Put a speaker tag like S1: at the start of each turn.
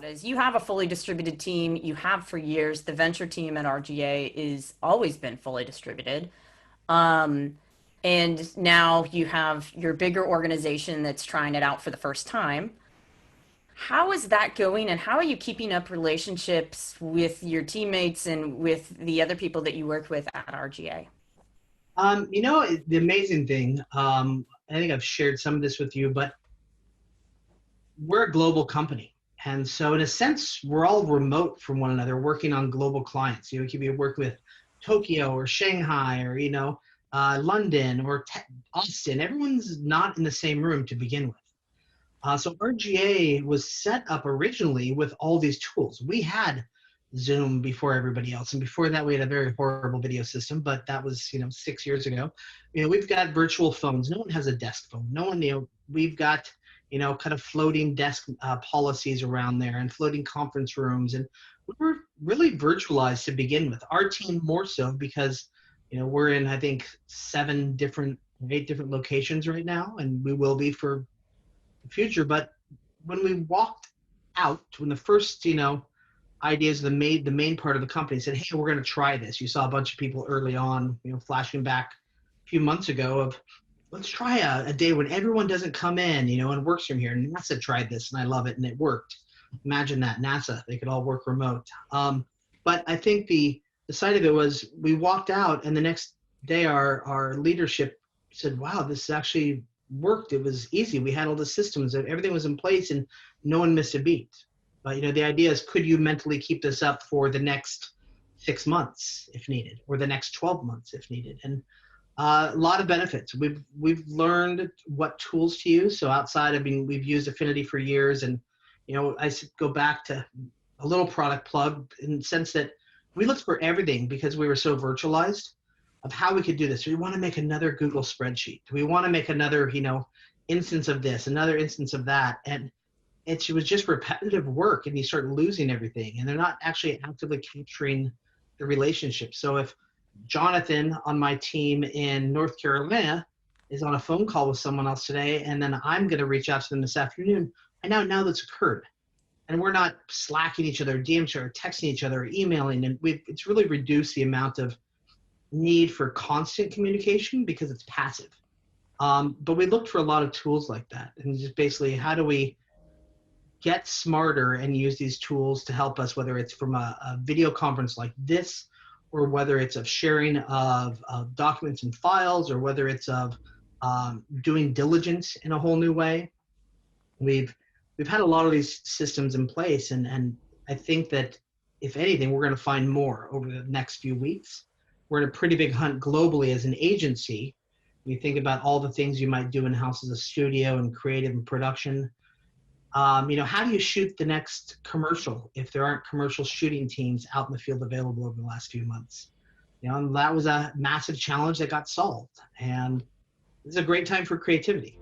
S1: Is you have a fully distributed team. You have for years. The venture team at RGA is always been fully distributed. Um, and now you have your bigger organization that's trying it out for the first time. How is that going, and how are you keeping up relationships with your teammates and with the other people that you work with at RGA?
S2: The amazing thing, I think I've shared some of this with you, but we're a global company. And so in a sense, we're all remote from one another, working on global clients. You could be working with Tokyo or Shanghai or, London or Austin. Everyone's not in the same room to begin with. So RGA was set up originally with all these tools. We had Zoom before everybody else, and before that, we had a very horrible video system. But that was 6 years ago. We've got virtual phones. No one has a desk phone. No one. We've got kind of floating desk policies around there and floating conference rooms, and we were really virtualized to begin with. Our team more so because we're in I think 8 different locations right now, and we will be for future. But when we walked out, when the first ideas, the main part of the company said, hey, we're going to try this, you saw a bunch of people early on flashing back a few months ago of, let's try a day when everyone doesn't come in and works from here. And NASA tried this, and I love it, and it worked. Imagine that, NASA, they could all work remote. But I think the side of it was, we walked out, and the next day our leadership said, wow, this actually worked. It was easy. We had all the systems, everything was in place, and no one missed a beat. But the idea is, could you mentally keep this up for the next 6 months if needed, or the next 12 months if needed? And a lot of benefits. We've learned what tools to use. So outside, we've used Affinity for years, and I go back to a little product plug in the sense that we looked for everything because we were so virtualized of how we could do this. Do we want to make another Google spreadsheet? Do we want to make another, instance of this, another instance of that? And it was just repetitive work, and you start losing everything, and they're not actually actively capturing the relationship. So if Jonathan on my team in North Carolina is on a phone call with someone else today, and then I'm going to reach out to them this afternoon, I now know that's occurred. And we're not slacking each other, DMing or texting each other, or emailing, and it's really reduced the amount of need for constant communication because it's passive. But we looked for a lot of tools like that, and just basically, how do we get smarter and use these tools to help us, whether it's from a video conference like this, or whether it's of sharing of documents and files, or whether it's of doing diligence in a whole new way. We've had a lot of these systems in place, and I think that if anything, we're going to find more over the next few weeks. We're in a pretty big hunt globally as an agency. When you think about all the things you might do in-house as a studio and creative and production, how do you shoot the next commercial if there aren't commercial shooting teams out in the field available over the last few months? And that was a massive challenge that got solved. And it's a great time for creativity.